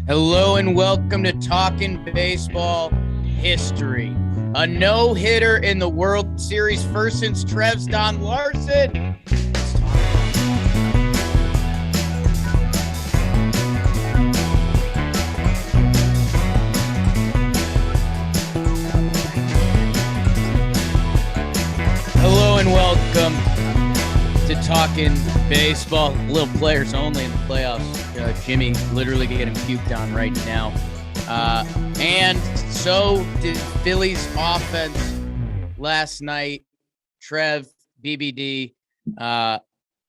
Hello and welcome to Talkin Baseball History. A no-hitter in the World Series first since Trev's Don Larson. Hello and welcome to Talkin Baseball. Little players only in the playoffs. Jimmy literally getting puked on right now. And so did Phillies offense last night. Trev, BBD.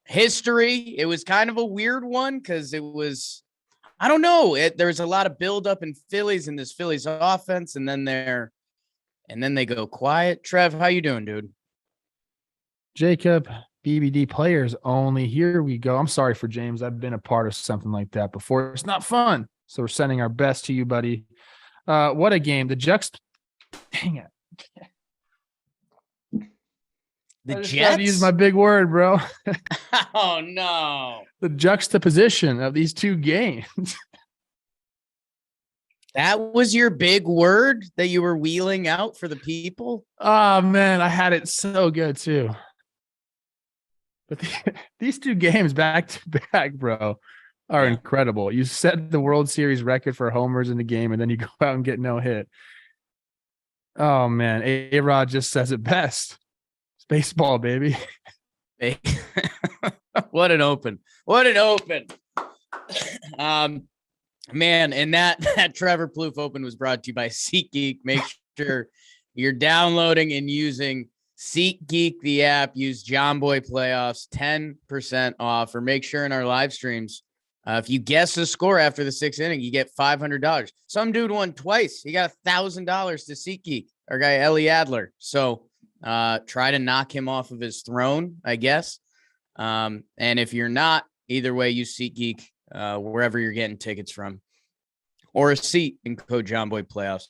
History, it was kind of a weird one because it was, I don't know. There was a lot of buildup in Phillies in this Phillies offense, and then they go quiet. Trev, how you doing, dude? Jacob, BBD players only. Here we go. I'm sorry for James. I've been a part of something like that before. It's not fun. So we're sending our best to you, buddy. What a game. Dang it. The I just Jets? tried to use my big word, bro. Oh, no. The juxtaposition of these two games. That was your big word that you were wheeling out for the people? Oh, man. I had it so good, too. But these two games back to back, bro, are incredible. You set the World Series record for homers in the game, and then you go out and get no hit. Oh, man. A-Rod just says it best. It's baseball, baby. What an open. Man, and that Trevor Plouffe Open was brought to you by SeatGeek. Make sure you're downloading and using SeatGeek, the app. Use John Boy Playoffs, 10% off, or make sure in our live streams, if you guess the score after the sixth inning, you get $500. Some dude won twice. He got $1,000 to SeatGeek, our guy Ellie Adler. So try to knock him off of his throne, I guess. And if you're not, either way, use SeatGeek wherever you're getting tickets from, or a seat in code John Boy Playoffs.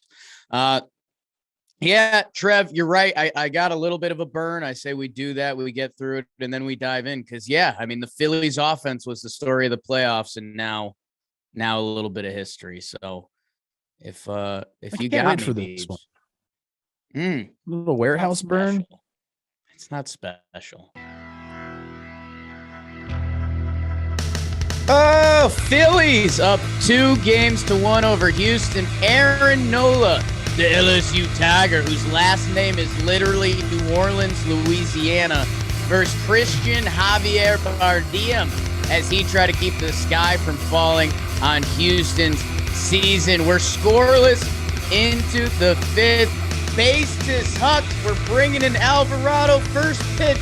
Yeah, Trev, you're right. I got a little bit of a burn. I say we do that, we get through it, and then we dive in. Because, yeah, I mean, the Phillies offense was the story of the playoffs, and now a little bit of history. So if you got me for this one. Little warehouse burn. It's not special. Oh, Phillies up 2-1 over Houston. Aaron Nola, the LSU Tiger, whose last name is literally New Orleans, Louisiana, versus Christian Javier Bardem as he tried to keep the sky from falling on Houston's season. We're scoreless into the fifth. Bases Hucks, we're bringing in Alvarado. First pitch,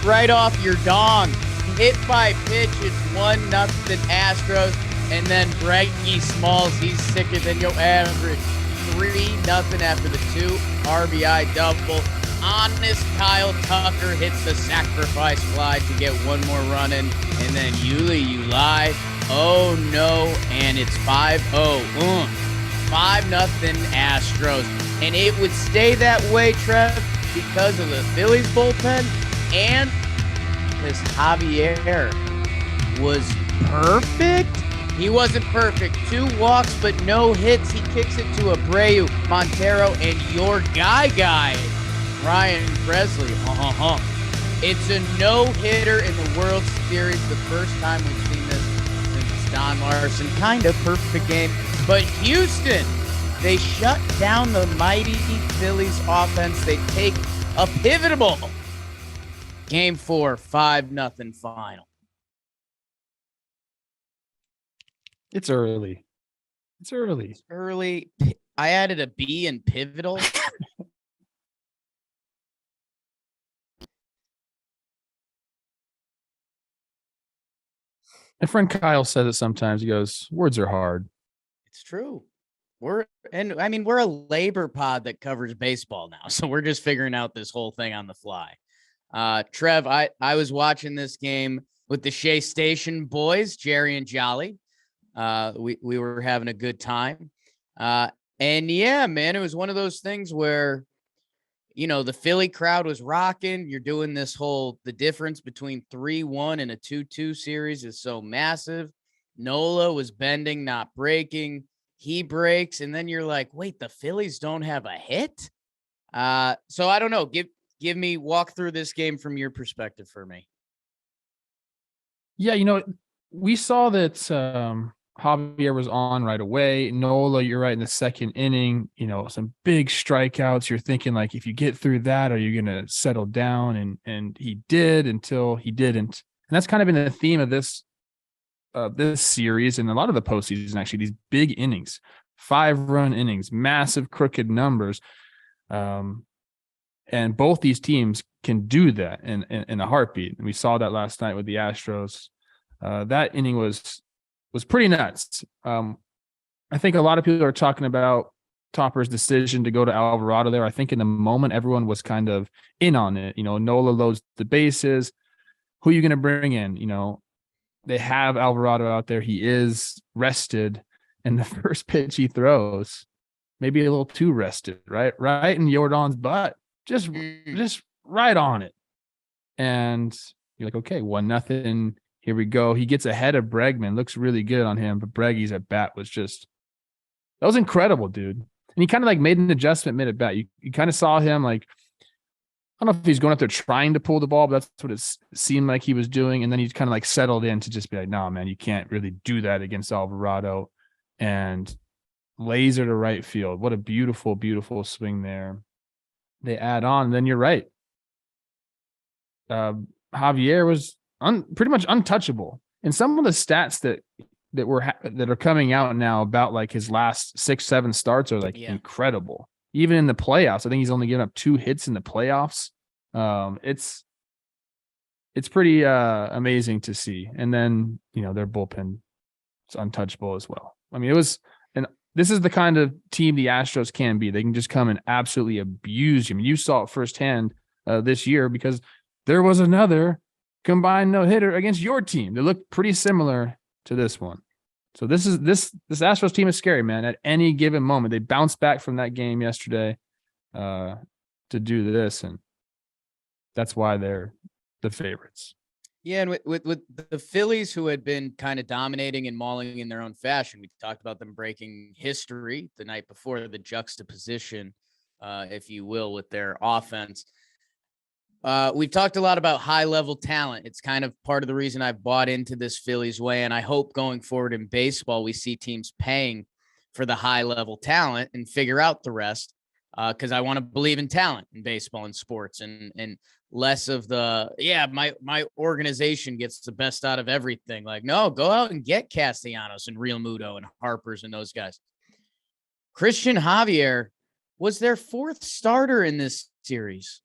right off your dong. Hit by pitch, it's 1-0 Astros. And then Breggy Smalls, he's sicker than your average. 3-0 after the 2 RBI double. Honest Kyle Tucker hits the sacrifice fly to get one more run in. And then Yuli Ulai, oh no, and it's 5-0. 5-0 Astros. And it would stay that way, Trev, because of the Phillies bullpen and because Javier was perfect. He wasn't perfect. 2 walks, but no hits. He kicks it to Abreu, Montero, and your guy, Ryan Presley. It's a no-hitter in the World Series. The first time we've seen this since Don Larson. Kind of perfect game. But Houston, they shut down the mighty Phillies offense. They take a pivotal Game 4, 5-0 final. It's early. I added a B in pivotal. My friend Kyle says it sometimes. He goes, words are hard. It's true. We're a labor pod that covers baseball now. So we're just figuring out this whole thing on the fly. Trev, I was watching this game with the Shea Station boys, Jerry and Jolly. We were having a good time. And yeah, man, it was one of those things where, you know, the Philly crowd was rocking. You're doing this the difference between 3-1 and a 2-2 series is so massive. Nola was bending, not breaking. He breaks, and then you're like, wait, the Phillies don't have a hit? So I don't know. Give me walk through this game from your perspective for me. Yeah, we saw that Javier was on right away. Nola, you're right, in the second inning, some big strikeouts. You're thinking, like, if you get through that, are you going to settle down? And he did until he didn't. And that's kind of been the theme of this series and a lot of the postseason, actually, these big innings, 5-run innings, massive crooked numbers. And both these teams can do that in a heartbeat. And we saw that last night with the Astros. That inning was pretty nuts. I think a lot of people are talking about Topper's decision to go to Alvarado there. I think in the moment, everyone was kind of in on it. Nola loads the bases. Who are you going to bring in? They have Alvarado out there. He is rested. And the first pitch he throws, maybe a little too rested, right in Jordan's butt. Just right on it. And you're like, okay, 1-0. Here we go. He gets ahead of Bregman. Looks really good on him. But Breggy's at bat was that was incredible, dude. And he kind of like made an adjustment mid at bat. You kind of saw him like, I don't know if he's going up there trying to pull the ball, but that's what it seemed like he was doing. And then he's kind of like settled in to just be like, no, man, you can't really do that against Alvarado. And laser to right field. What a beautiful, beautiful swing there. They add on, and then you're right. Javier was pretty much untouchable. And some of the stats that are coming out now about like his last 6-7 starts are like incredible. Even in the playoffs, I think he's only given up 2 hits in the playoffs. It's pretty amazing to see. And then their bullpen is untouchable as well. I mean, this is the kind of team the Astros can be. They can just come and absolutely abuse you. I mean, you saw it firsthand this year because there was another combined no-hitter against your team. They look pretty similar to this one. So this Astros team is scary, man. At any given moment, they bounced back from that game yesterday to do this, and that's why they're the favorites. Yeah, and with the Phillies, who had been kind of dominating and mauling in their own fashion, we talked about them breaking history the night before, the juxtaposition, if you will, with their offense. We've talked a lot about high-level talent. It's kind of part of the reason I've bought into this Phillies way, and I hope going forward in baseball we see teams paying for the high-level talent and figure out the rest, because I want to believe in talent in baseball and sports, and less of the, my organization gets the best out of everything. Like, no, go out and get Castellanos and Real Muto and Harpers and those guys. Christian Javier was their 4th starter in this series.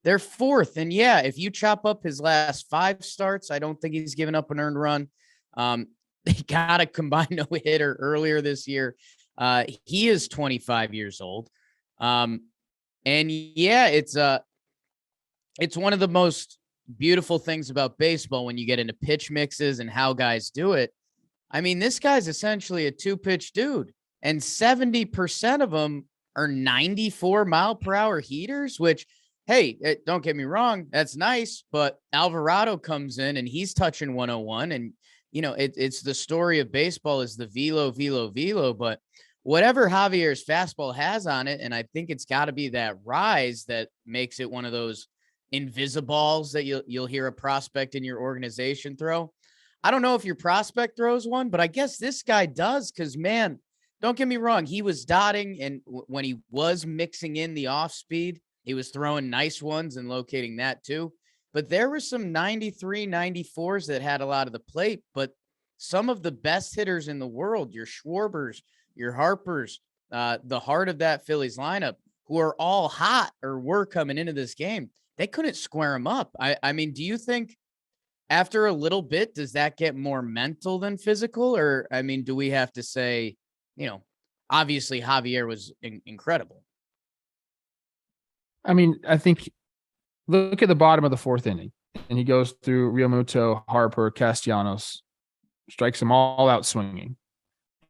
Their 4th. And yeah, if you chop up his last 5 starts, I don't think he's given up an earned run. They got a combined no-hitter earlier this year. He is 25 years old. And yeah, it's one of the most beautiful things about baseball when you get into pitch mixes and how guys do it. I mean, this guy's essentially a 2-pitch dude, and 70% of them are 94 mile per hour heaters, which, hey, don't get me wrong, that's nice, but Alvarado comes in and he's touching 101, and it's the story of baseball is the velo, but whatever Javier's fastball has on it, and I think it's got to be that rise that makes it one of those invisibles that you'll hear a prospect in your organization throw. I don't know if your prospect throws one, but I guess this guy does, because, man, don't get me wrong, he was dotting, and when he was mixing in the off speed, he was throwing nice ones and locating that too. But there were some 93, 94s that had a lot of the plate, but some of the best hitters in the world, your Schwarbers, your Harpers, the heart of that Phillies lineup, who are all hot or were coming into this game, they couldn't square them up. I mean, do you think after a little bit, does that get more mental than physical? Or, I mean, do we have to say, obviously Javier was incredible. I mean, I think look at the bottom of the 4th inning, and he goes through Real Muto, Harper, Castellanos, strikes them all out swinging.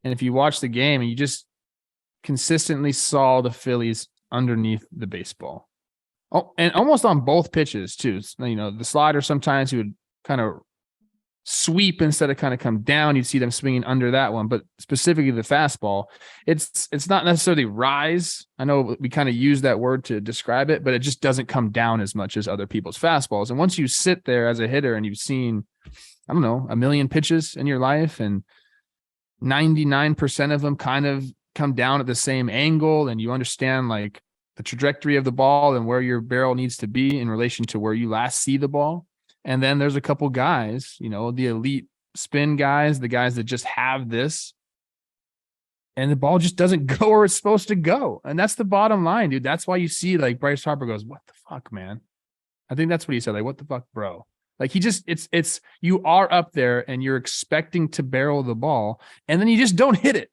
And if you watch the game, and you just consistently saw the Phillies underneath the baseball. Oh, and almost on both pitches too. The slider, sometimes he would kind of sweep instead of kind of come down. You'd see them swinging under that one, but specifically the fastball, it's not necessarily rise. I know we kind of use that word to describe it, but it just doesn't come down as much as other people's fastballs. And once you sit there as a hitter and you've seen, I don't know, 1 million pitches in your life, and 99% of them kind of come down at the same angle, and you understand like the trajectory of the ball and where your barrel needs to be in relation to where you last see the ball. And then there's a couple guys, the elite spin guys, the guys that just have this, and the ball just doesn't go where it's supposed to go. And that's the bottom line, dude. That's why you see like Bryce Harper goes, "What the fuck, man?" I think that's what he said. Like, "What the fuck, bro?" Like it's you are up there and you're expecting to barrel the ball, and then you just don't hit it.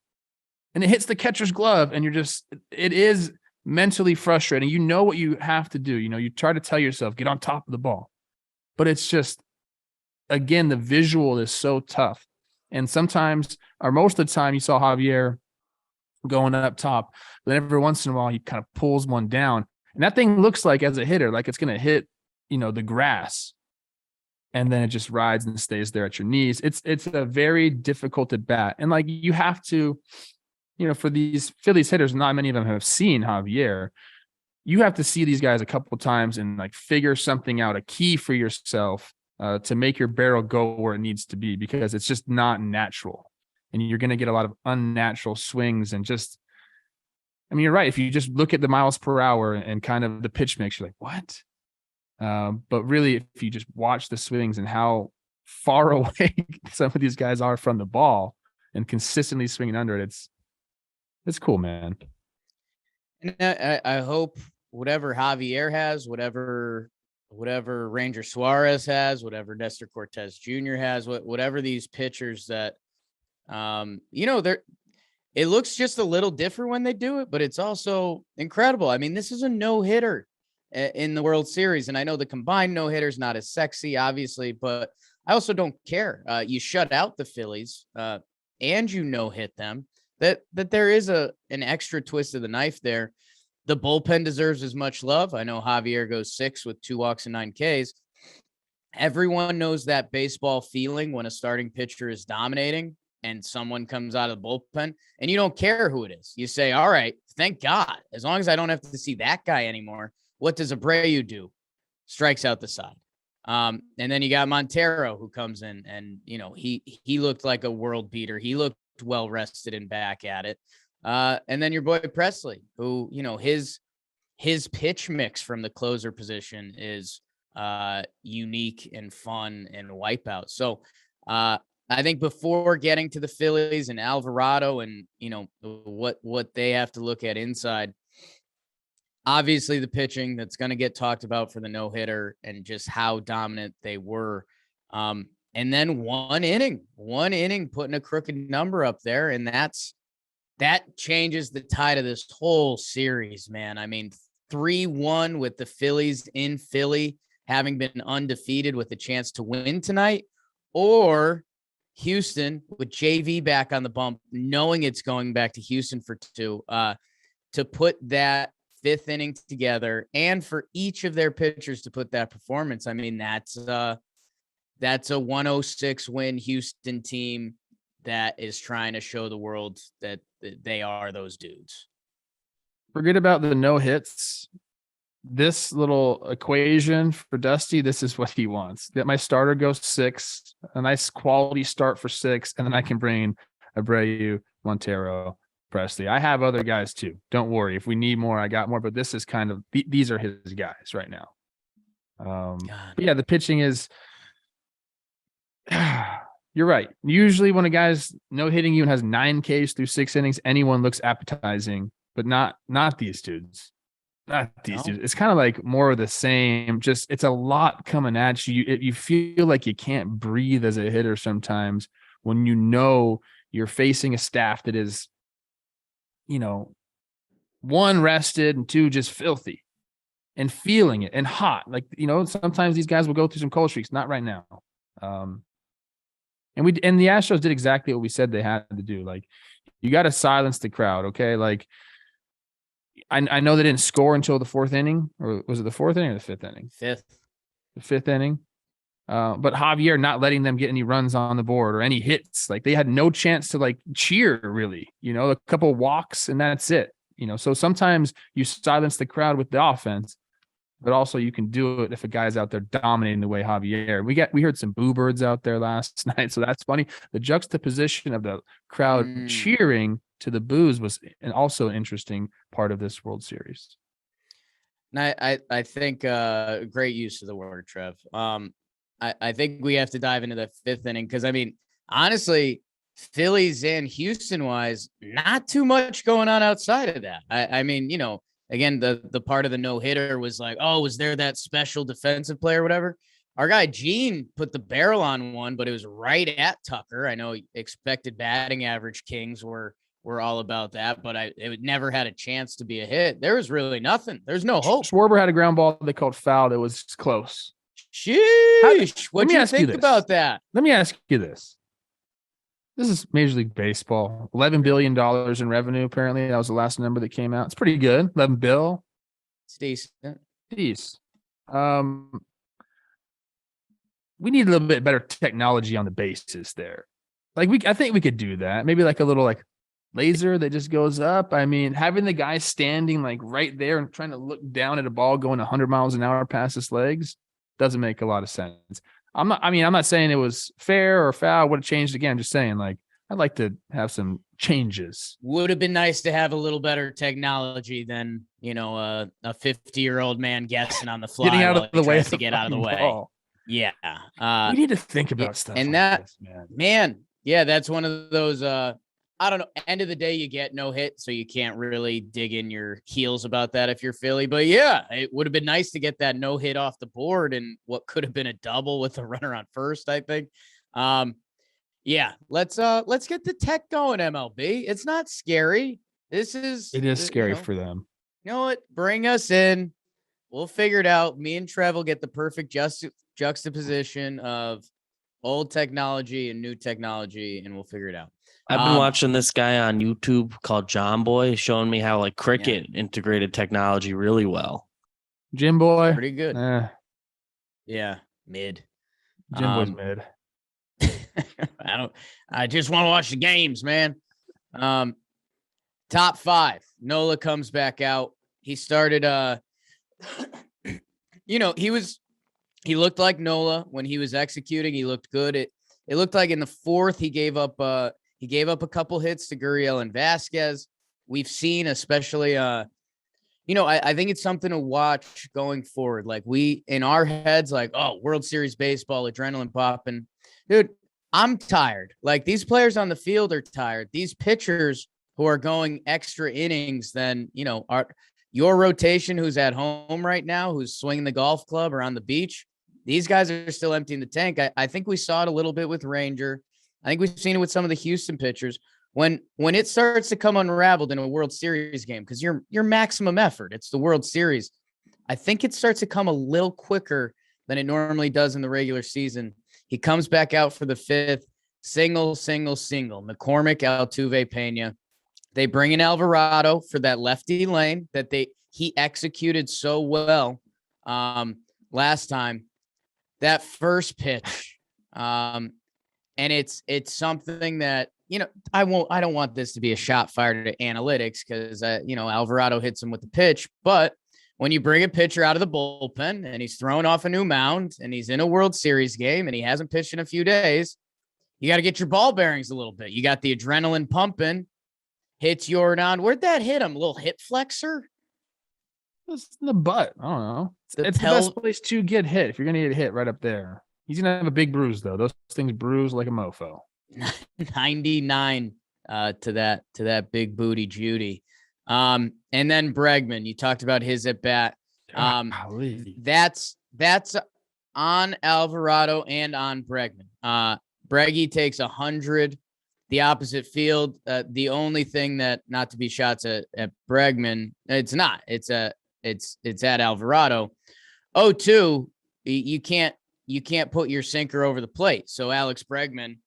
And it hits the catcher's glove, and it is mentally frustrating. You know what you have to do. You try to tell yourself, get on top of the ball. But it's just, again, the visual is so tough. And sometimes, or most of the time, you saw Javier going up top. But then every once in a while, he kind of pulls one down. And that thing looks like, as a hitter, like it's going to hit, the grass. And then it just rides and stays there at your knees. It's a very difficult at bat. And like you have to, for these Phillies hitters, not many of them have seen Javier. You have to see these guys a couple of times and like figure something out, a key for yourself to make your barrel go where it needs to be, because it's just not natural. And you're going to get a lot of unnatural swings and you're right. If you just look at the miles per hour and kind of the pitch mix, you're like, what? But really, if you just watch the swings and how far away some of these guys are from the ball and consistently swinging under it, it's cool, man. And I hope whatever Javier has, whatever Ranger Suarez has, whatever Nestor Cortez Jr. has, whatever these pitchers that, it looks just a little different when they do it, but it's also incredible. I mean, this is a no-hitter in the World Series. And I know the combined no-hitter is not as sexy, obviously, but I also don't care. You shut out the Phillies and you no-hit them. That there is an extra twist of the knife there. The bullpen deserves as much love. I know Javier goes 6 with 2 walks and 9 Ks. Everyone knows that baseball feeling when a starting pitcher is dominating and someone comes out of the bullpen, and you don't care who it is. You say, all right, thank God. As long as I don't have to see that guy anymore. What does Abreu do? Strikes out the side. And then you got Montero, who comes in and, he looked like a world beater. He looked well rested and back at it. And then your boy Presley, who, his pitch mix from the closer position is unique and fun and wipeout. So I think before getting to the Phillies and Alvarado and, what they have to look at inside, obviously the pitching that's going to get talked about for the no-hitter and just how dominant they were. And then one inning, putting a crooked number up there. And that changes the tide of this whole series, man. I mean, 3-1 with the Phillies in Philly, having been undefeated with a chance to win tonight, or Houston with JV back on the bump, knowing it's going back to Houston for 2, to put that 5th inning together, and for each of their pitchers to put that performance. I mean, that's a 106 win Houston team that is trying to show the world that they are those dudes. Forget about the no hits. This little equation for Dusty, this is what he wants. That my starter goes 6, a nice quality start for 6, and then I can bring Abreu, Montero, Presley. I have other guys too. Don't worry. If we need more, I got more, but this is kind of, these are his guys right now. But yeah, the pitching is, you're right. Usually when a guy's no hitting you and has 9 Ks through 6 innings, anyone looks appetizing, but not these dudes. Not these dudes. It's kind of like more of the same. Just it's a lot coming at you. You feel like you can't breathe as a hitter sometimes when you're facing a staff that is, 1, rested, and 2, just filthy and feeling it and hot. Like, sometimes these guys will go through some cold streaks. Not right now. And the Astros did exactly what we said they had to do. Like, you got to silence the crowd. Okay. Like, I know they didn't score until the 4th inning, or was it the 4th inning or the 5th inning? 5th. The 5th inning. But Javier not letting them get any runs on the board or any hits. Like they had no chance to like cheer really, a couple walks and that's it. So sometimes you silence the crowd with the offense, but also you can do it if a guy's out there dominating the way Javier. We heard some boo birds out there last night, so that's funny. The juxtaposition of the crowd cheering to the boos was also an interesting part of this World Series. And I think great use of the word, Trev. I think we have to dive into the fifth inning because, I mean, honestly, Phillies and Houston-wise, not too much going on outside of that. I mean, again, the part of the no-hitter was like, oh, was there that special defensive player or whatever? Our guy Gene put the barrel on one, but it was right at Tucker. I know expected batting average kings were all about that, but it never had a chance to be a hit. There was really nothing. There's no hope. Schwarber had a ground ball they called foul that was close. Sheesh. What do you think about that? Let me ask you this. This is Major League Baseball. $11 billion in revenue, apparently. That was the last number that came out. It's pretty good. 11 bill. It's decent. Peace. We need a little bit better technology on the bases there. I think we could do that. Maybe like a little laser that just goes up. I mean, having the guy standing right there and trying to look down at a ball going 100 miles an hour past his legs doesn't make a lot of sense. I'm not saying it was fair or foul, would have changed again. I'm just saying, I'd like to have some changes. Would have been nice to have a little better technology than, a 50-year-old man guessing on the fly. Getting out of the way to get out of the way. Ball. Yeah. We need to think about stuff. And man. Yeah, that's one of those, I don't know. End of the day, you get no hit, so you can't really dig in your heels about that if you're Philly. But yeah, it would have been nice to get that no hit off the board and what could have been a double with a runner on first, I think. Yeah, let's get the tech going, MLB. It's not scary. It is scary for them. You know what? Bring us in. We'll figure it out. Me and Trev will get the perfect juxtaposition of old technology and new technology, and we'll figure it out. I've been watching this guy on YouTube called John Boy showing me how cricket integrated technology really well. Jim Boy. Pretty good. Yeah. Mid. Jim Boy's mid. I just want to watch the games, man. Top five. Nola comes back out. He started, he looked like Nola when he was executing. He looked good. It looked like in the fourth, he gave up a couple hits to Gurriel and Vasquez. We've seen, especially, I think it's something to watch going forward. We, in our heads, World Series baseball, adrenaline popping. Dude, I'm tired. These players on the field are tired. These pitchers who are going extra innings than, your rotation who's at home right now, who's swinging the golf club or on the beach, these guys are still emptying the tank. I think we saw it a little bit with Ranger. I think we've seen it with some of the Houston pitchers. When it starts to come unraveled in a World Series game, because your maximum effort, it's the World Series, I think it starts to come a little quicker than it normally does in the regular season. He comes back out for the fifth, single. McCormick, Altuve, Pena. They bring in Alvarado for that lefty lane that he executed so well last time. That first pitch, and it's something that I don't want this to be a shot fired at analytics because Alvarado hits him with the pitch, but when you bring a pitcher out of the bullpen and he's thrown off a new mound and he's in a World Series game and he hasn't pitched in a few days, you got to get your ball bearings a little bit. You got the adrenaline pumping. Hits Yordan. Where'd that hit him? A little hip flexor? It's in the butt. I don't know. It's the best place to get hit. If you're going to get hit right up there. He's going to have a big bruise, though. Those things bruise like a mofo. 99 to that big booty Judy. And then Bregman. You talked about his at bat. That's on Alvarado and on Bregman. Breggy takes 100. The opposite field. The only thing that, not to be shots at Bregman, it's not. It's at Alvarado. 0-2, you can't put your sinker over the plate. So Alex Bregman,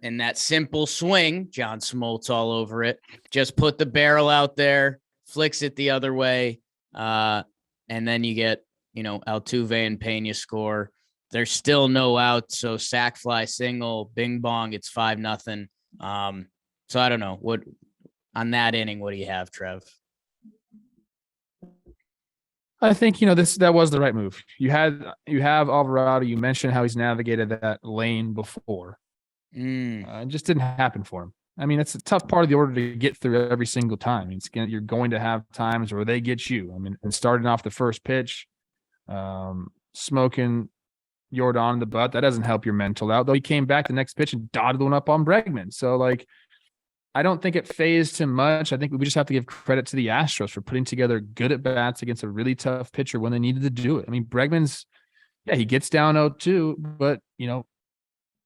in that simple swing, John Smoltz all over it, just put the barrel out there, flicks it the other way, and then you get Altuve and Pena score. there's still no out. So sack fly single, bing bong, it's 5-0. So I don't know what on that inning. What do you have, Trev? I think, that was the right move. You have Alvarado. You mentioned how he's navigated that lane before. It just didn't happen for him. I mean, it's a tough part of the order to get through every single time. You're going to have times where they get you. I mean, and starting off the first pitch, smoking Jordan in the butt, that doesn't help your mental out. Though he came back the next pitch and dotted one up on Bregman. So, I don't think it phased him much. I think we just have to give credit to the Astros for putting together good at bats against a really tough pitcher when they needed to do it. I mean, Bregman's, he gets down 0-2, but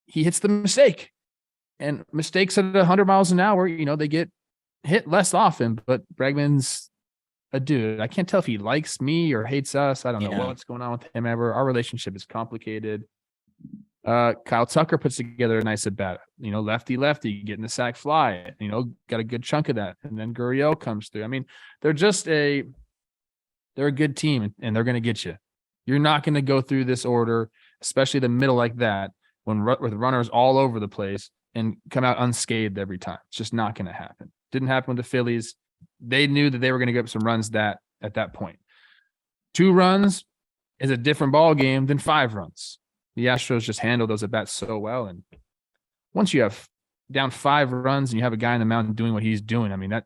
he hits the mistake, and mistakes at 100 miles an hour, they get hit less often. But Bregman's a dude. I can't tell if he likes me or hates us. I don't know what's going on with him ever. Our relationship is complicated. Kyle Tucker puts together a nice at bat, lefty, getting the sack fly, got a good chunk of that. And then Gurriel comes through. I mean, they're a good team, and they're going to get you. You're not going to go through this order, especially the middle like that, with runners all over the place and come out unscathed every time. It's just not going to happen. Didn't happen with the Phillies. They knew that they were going to get some runs at that point. 2 runs is a different ball game than 5 runs. The Astros just handled those at bats so well. And once you have down 5 runs and you have a guy in the mound doing what he's doing, I mean,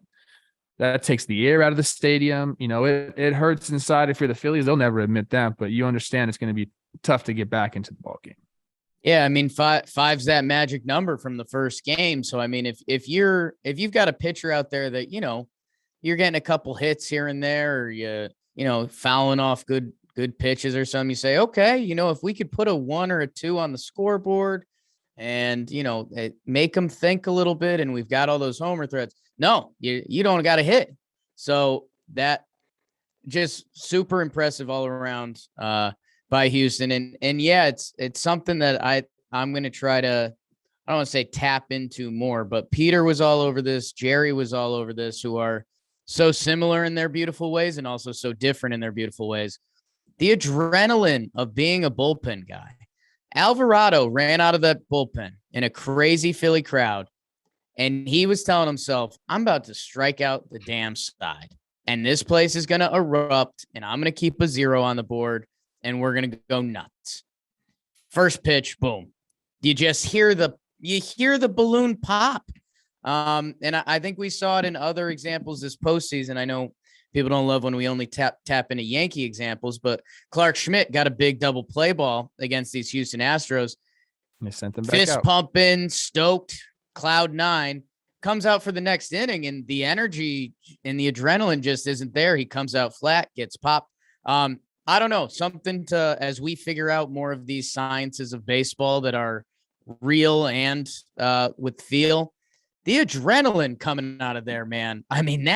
that takes the air out of the stadium. It hurts inside. If you're the Phillies, they'll never admit that, but you understand it's going to be tough to get back into the ball game. Yeah, I mean, five's that magic number from the first game. So I mean, if you've got a pitcher out there that you're getting a couple hits here and there, or you fouling off good pitches or something, you say, okay, if we could put a 1 or a 2 on the scoreboard and, make them think a little bit, and we've got all those homer threats. No, you don't got a hit. So that just super impressive all around by Houston. And yeah, it's something that I'm going to try to, I don't want to say tap into more, but Peter was all over this. Jerry was all over this, who are so similar in their beautiful ways and also so different in their beautiful ways. The adrenaline of being a bullpen guy. Alvarado ran out of that bullpen in a crazy Philly crowd, and he was telling himself, I'm about to strike out the damn side, and this place is going to erupt, and I'm going to keep a 0 on the board, and we're going to go nuts. First pitch, boom. You just hear the balloon pop. And I think we saw it in other examples this postseason. I know people don't love when we only tap into Yankee examples, but Clark Schmidt got a big double play ball against these Houston Astros. They sent them back fist out. pumping, stoked, cloud 9, comes out for the next inning, and the energy and the adrenaline just isn't there. He comes out flat, gets popped. I don't know, something to, as we figure out more of these sciences of baseball that are real and with feel, the adrenaline coming out of there, man. I mean,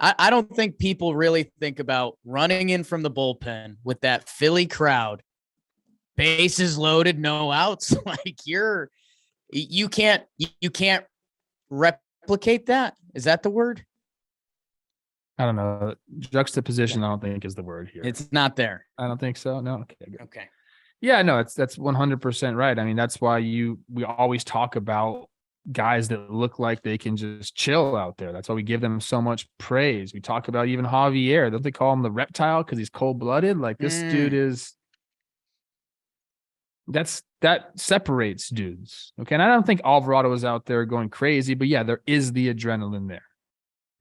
I don't think people really think about running in from the bullpen with that Philly crowd, bases loaded, no outs. Like you can't replicate that. Is that the word? I don't know. Juxtaposition, I don't think is the word here. It's not there. I don't think so. No. Okay. Good. Okay. Yeah, no, that's 100% right. I mean, that's why we always talk about guys that look like they can just chill out there. That's why we give them so much praise. We talk about even Javier. Don't they call him the reptile because he's cold-blooded? Like this dude is. That separates dudes. Okay, and I don't think Alvarado was out there going crazy, but yeah, there is the adrenaline there.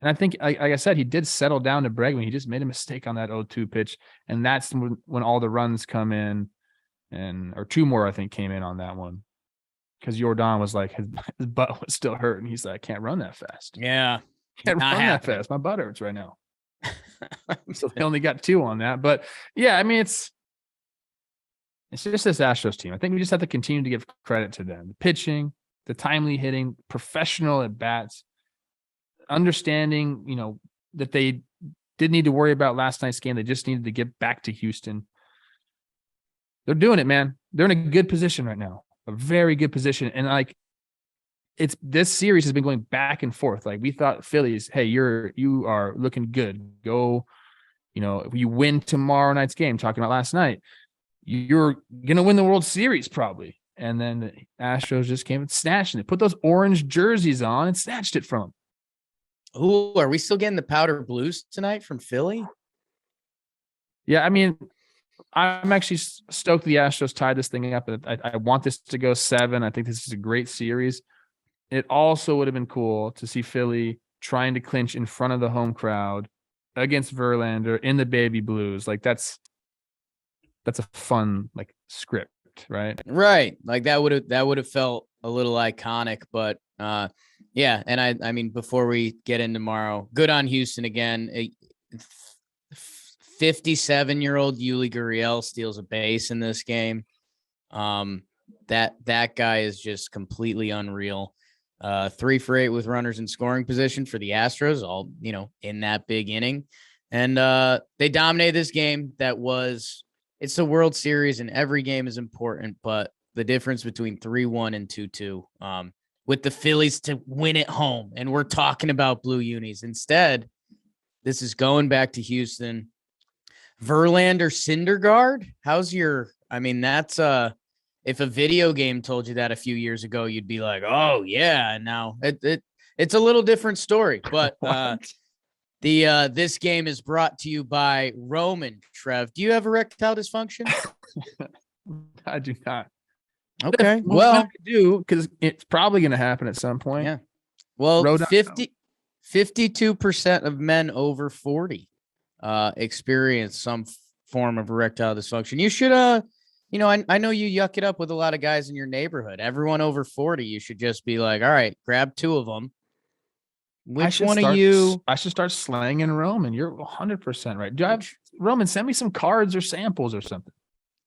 And I think, like I said, he did settle down to Bregman. He just made a mistake on that 0-2 pitch, and that's when all the runs come in, or 2 more I think came in on that one. Because Jordan was like, his butt was still hurting. He's like, I can't run that fast. Yeah. Can't run that fast. My butt hurts right now. So they only got 2 on that. But yeah, I mean, it's just this Astros team. I think we just have to continue to give credit to them. The pitching, the timely hitting, professional at bats, understanding, that they didn't need to worry about last night's game. They just needed to get back to Houston. They're doing it, man. They're in a good position right now. A very good position. And this series has been going back and forth. Like we thought Phillies, hey, you are looking good. Go, if you win tomorrow night's game, talking about last night, you're gonna win the World Series probably. And then the Astros just came and snatched it. Put those orange jerseys on and snatched it from them. Ooh, are we still getting the powder blues tonight from Philly? Yeah, I mean, I'm actually stoked the Astros tied this thing up. I want this to go 7. I think this is a great series. It also would have been cool to see Philly trying to clinch in front of the home crowd against Verlander in the baby blues. Like that's a fun like script, right? Right. Like that would have felt a little iconic, but yeah. And I mean, before we get in tomorrow, good on Houston again. 57-year-old Yuli Gurriel steals a base in this game. That guy is just completely unreal. 3 for 8 with runners in scoring position for the Astros, all, in that big inning. And they dominated this game. It's the World Series and every game is important, but the difference between 3-1 and 2-2, with the Phillies to win at home. And we're talking about blue unis. Instead, this is going back to Houston. Verlander Syndergaard. That's if a video game told you that a few years ago, you'd be like, oh yeah. And now it's a little different story, but this game is brought to you by Roman. Trev, do you have erectile dysfunction? I do not. Okay. Well, I do, because it's probably going to happen at some point. Yeah. Well, 52% of men over 40 experience some form of erectile dysfunction. You should, I know you yuck it up with a lot of guys in your neighborhood. Everyone over 40, you should just be like, all right, grab 2 of them. Which one of you? I should start slanging Roman. You're 100% right. Do I have Roman? Send me some cards or samples or something.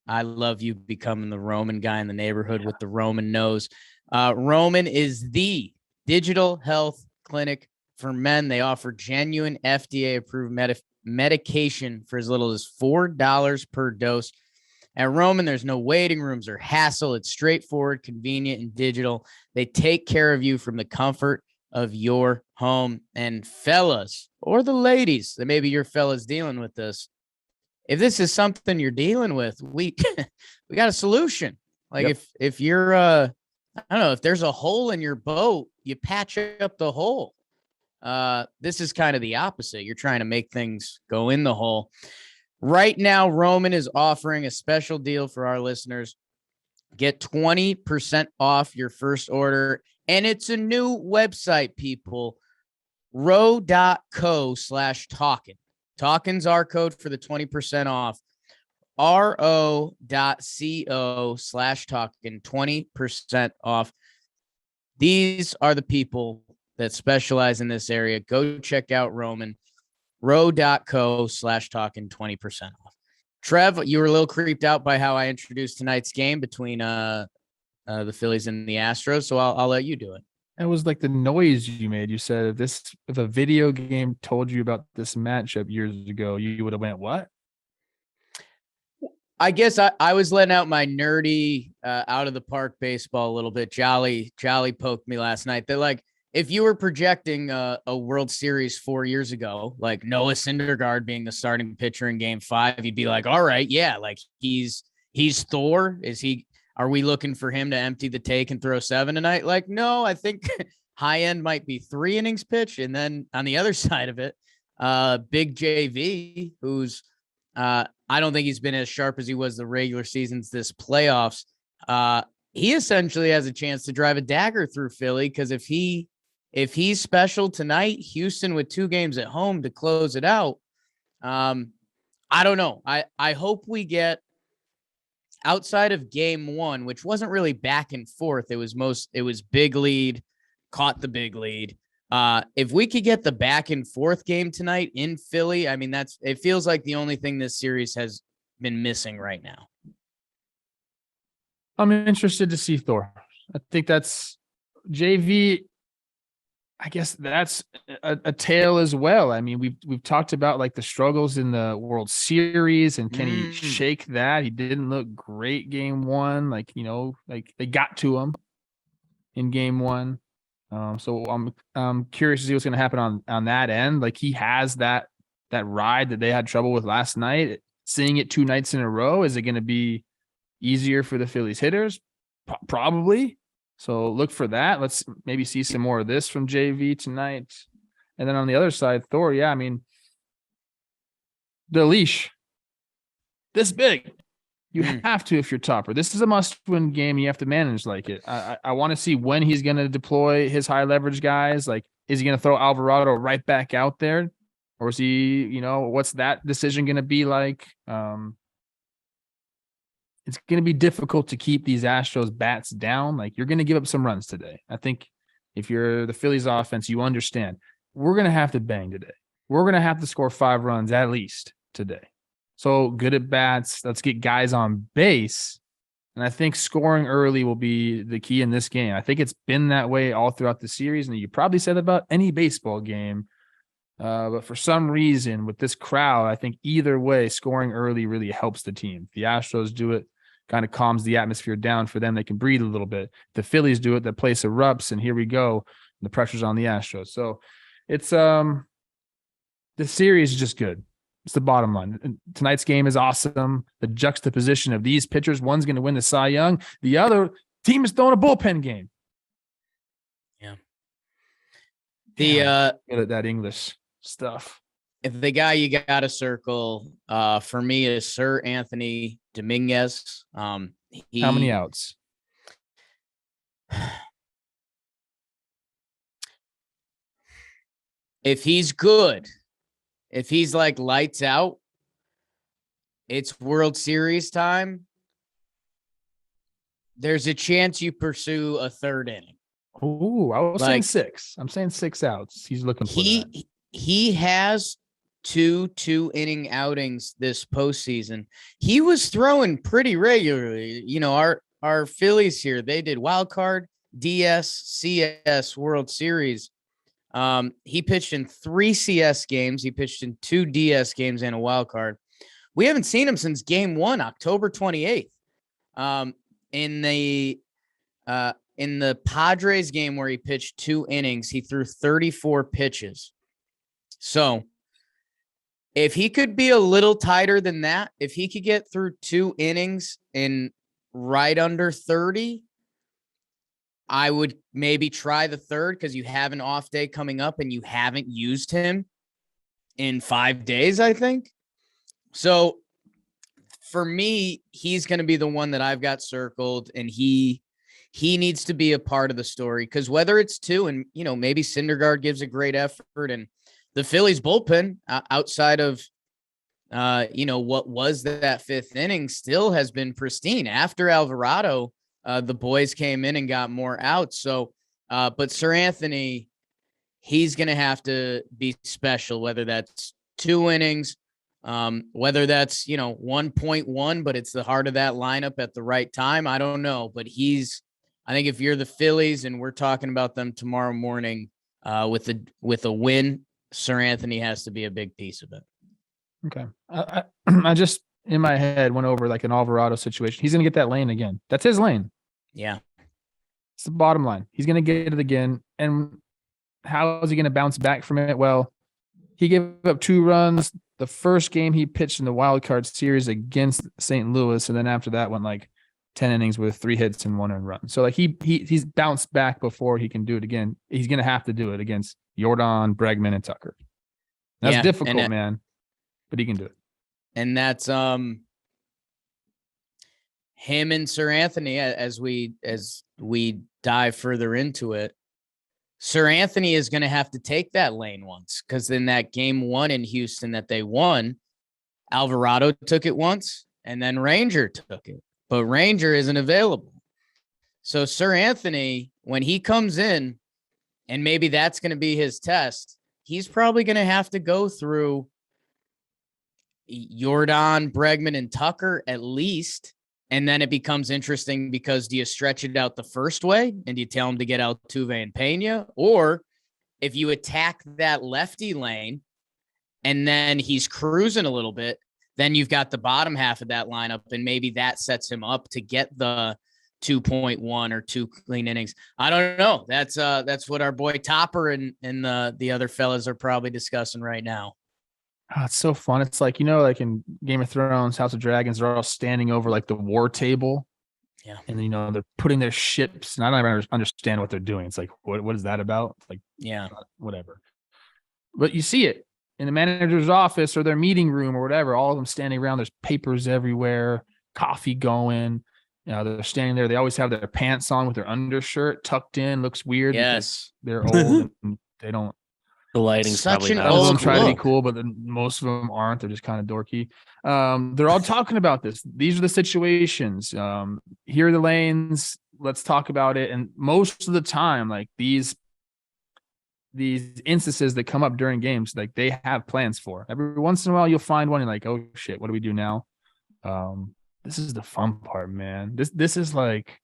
I love you becoming the Roman guy in the neighborhood with the Roman nose. Roman is the digital health clinic for men. They offer genuine FDA-approved medication for as little as $4 per dose. At Roman, there's no waiting rooms or hassle. It's straightforward, convenient, and digital. They take care of you from the comfort of your home. And fellas, or the ladies, that maybe your fellas dealing with this, if this is something you're dealing with, we got a solution. Like, yep. if you're I don't know, if there's a hole in your boat, you patch up the hole. This is kind of the opposite. You're trying to make things go in the hole. Right now, Roman is offering a special deal for our listeners. Get 20% off your first order. And it's a new website, people. ro.co/Talkin. Talkin's our code for the 20% off. ro.co/Talkin, 20% off. These are the people that specialize in this area. Go check out Roman. ro.co/Talkin, 20% off. Trev, you were a little creeped out by how I introduced tonight's game between the Phillies and the Astros, so I'll let you do it. It was like the noise you made. You said if a video game told you about this matchup years ago, you would have went, what? I guess I was letting out my nerdy out of the park baseball a little bit. Jolly poked me last night. That, like, if you were projecting a World Series 4 years ago, like Noah Syndergaard being the starting pitcher in Game 5, you'd be like, all right, yeah, like he's Thor. Are we looking for him to empty the tank and throw 7 tonight? Like, no, I think high end might be 3 innings pitch. And then on the other side of it, Big JV, who's I don't think he's been as sharp as he was the regular seasons, this playoffs. He essentially has a chance to drive a dagger through Philly, because if he's special tonight, Houston with 2 games at home to close it out. I don't know. I hope we get, outside of Game 1, which wasn't really back and forth. It was big lead, caught the big lead. If we could get the back and forth game tonight in Philly, I mean, it feels like the only thing this series has been missing right now. I'm interested to see Thor. I think that's JV. I guess that's a tale as well. I mean, we've talked about like the struggles in the World Series, and can he shake that? He didn't look great Game 1. Like they got to him in Game 1. So I'm curious to see what's going to happen on that end. Like, he has that ride that they had trouble with last night. Seeing it 2 nights in a row, is it going to be easier for the Phillies hitters? Probably. So look for that. Let's maybe see some more of this from JV tonight. And then on the other side, Thor, yeah, I mean, the leash, this big. You have to if you're Topper. This is a must-win game. You have to manage like it. I want to see when he's going to deploy his high leverage guys. Like, is he going to throw Alvarado right back out there? Or is he, what's that decision going to be like? It's going to be difficult to keep these Astros bats down. Like, you're going to give up some runs today. I think if you're the Phillies offense, you understand we're going to have to bang today. We're going to have to score 5 runs at least today. So good at bats. Let's get guys on base. And I think scoring early will be the key in this game. I think it's been that way all throughout the series. And you probably said about any baseball game. But for some reason with this crowd, I think either way, scoring early really helps the team. If the Astros do it, kind of calms the atmosphere down for them. They can breathe a little bit. If the Phillies do it, the place erupts, and here we go. The pressure's on the Astros. So it's the series is just good. It's the bottom line. Tonight's game is awesome. The juxtaposition of these pitchers, one's going to win the Cy Young. The other team is throwing a bullpen game. Yeah. Good at that English stuff. If the guy you got to circle for me is Sir Anthony Dominguez. How many outs? If he's good, if he's like lights out, it's World Series time. There's a chance you pursue a third inning. Oh, I was saying 6. I'm saying 6 outs. He's looking for that. He has 2 inning outings this postseason. He was throwing pretty regularly. Our Phillies here, they did wild card, DS, CS, World Series. He pitched in 3 CS games. He pitched in 2 DS games and a wild card. We haven't seen him since game 1, October 28th. In the Padres game where he pitched 2 innings, he threw 34 pitches. So if he could be a little tighter than that, if he could get through 2 innings in right under 30, I would maybe try the third because you have an off day coming up and you haven't used him in 5 days, I think. So for me, he's going to be the one that I've got circled, and he needs to be a part of the story because whether it's 2 and, maybe Syndergaard gives a great effort, and the Phillies bullpen outside of, what was that 5th inning still has been pristine. After Alvarado, the boys came in and got more outs. So, but Sir Anthony, he's going to have to be special, whether that's 2 innings, whether that's, 1.1, but it's the heart of that lineup at the right time. I don't know, but I think if you're the Phillies and we're talking about them tomorrow morning, with a win, Sir Anthony has to be a big piece of it. Okay. I just, in my head, went over like an Alvarado situation. He's going to get that lane again. That's his lane. Yeah. It's the bottom line. He's going to get it again. And how is he going to bounce back from it? Well, he gave up 2 runs the first game he pitched in the wild card series against St. Louis. And then after that went like 10 innings with 3 hits and 1 earned run. So like he's bounced back before he can do it again. He's going to have to do it against Jordan, Bregman, and Tucker. That's difficult, man, but he can do it. And that's him and Sir Anthony as we dive further into it. Sir Anthony is going to have to take that lane once, because in that game 1 in Houston that they won, Alvarado took it once and then Ranger took it, but Ranger isn't available. So Sir Anthony, when he comes in, and maybe that's going to be his test, he's probably going to have to go through Jordan, Bregman, and Tucker at least. And then it becomes interesting because do you stretch it out the first way and do you tell him to get Altuve and Pena? Or if you attack that lefty lane and then he's cruising a little bit, then you've got the bottom half of that lineup, and maybe that sets him up to get the 2.1 or 2 clean innings. I don't know. That's what our boy Topper and the other fellas are probably discussing right now. Oh, it's so fun. It's like, like in Game of Thrones, House of Dragons, they're all standing over like the war table. Yeah. And they're putting their ships, and I don't even understand what they're doing. It's like, what is that about? It's like, Yeah. Whatever. But you see it in the manager's office or their meeting room or whatever, all of them standing around. There's papers everywhere, coffee going. They're standing there. They always have their pants on with their undershirt tucked in. Looks weird. Yes. They're old and they don't. The lighting's Such probably an not. Some of them old try to be look. cool, but then most of them aren't. They're just kind of dorky. They're all talking about this. These are the situations. Here are the lanes. Let's talk about it. And most of the time, like these instances that come up during games, like they have plans for. Every once in a while, you'll find one and like, oh shit, what do we do now? This is the fun part, man. This is like,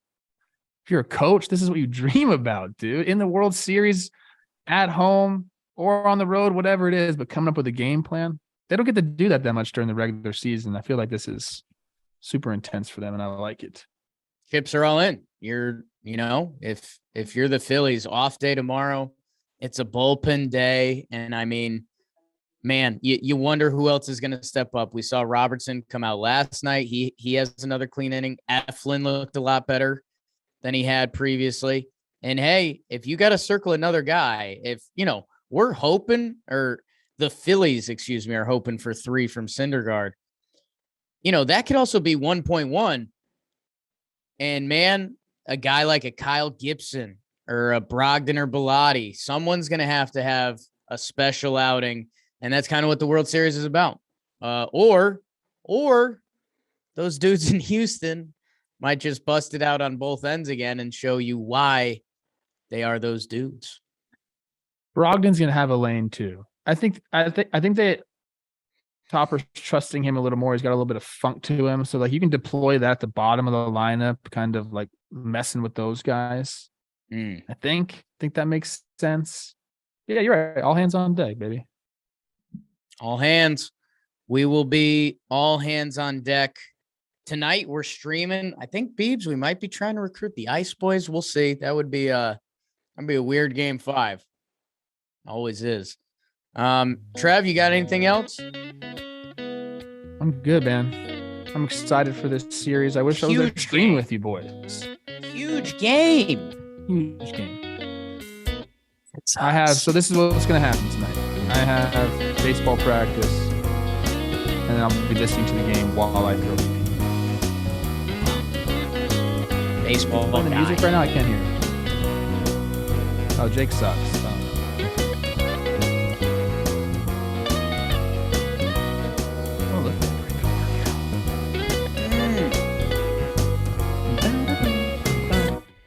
if you're a coach, this is what you dream about, dude. In the World Series, at home or on the road, whatever it is, but coming up with a game plan. They don't get to do that much during the regular season. I feel like this is super intense for them, and I like it. Chips are all in. If you're the Phillies, off day tomorrow, it's a bullpen day. And I mean, man, you wonder who else is going to step up. We saw Robertson come out last night. He has another clean inning. Eflin looked a lot better than he had previously. And hey, if you got to circle another guy, we're hoping, or the Phillies, are hoping for 3 from Syndergaard, that could also be 1.1. And man, a guy like a Kyle Gibson or a Brogdon or Bilotti, someone's going to have a special outing. And that's kind of what the World Series is about. Or those dudes in Houston might just bust it out on both ends again and show you why they are those dudes. Brogdon's gonna have a lane too. I think that Topper's trusting him a little more. He's got a little bit of funk to him, so like you can deploy that at the bottom of the lineup, kind of like messing with those guys. I think that makes sense. Yeah, you're right. All hands on deck, baby. All hands. We will be all hands on deck. Tonight we're streaming. I think, Beebs, we might be trying to recruit the Ice Boys. We'll see. That'd be a weird game 5. Always is. Trev, you got anything else? I'm good, man. I'm excited for this series. I wish I was there streaming with you boys. Huge game. Huge game. So this is what's going to happen tonight. I have baseball practice, and then I'll be listening to the game while I throw the baseball. The music right now, I can't hear. Oh, Jake sucks.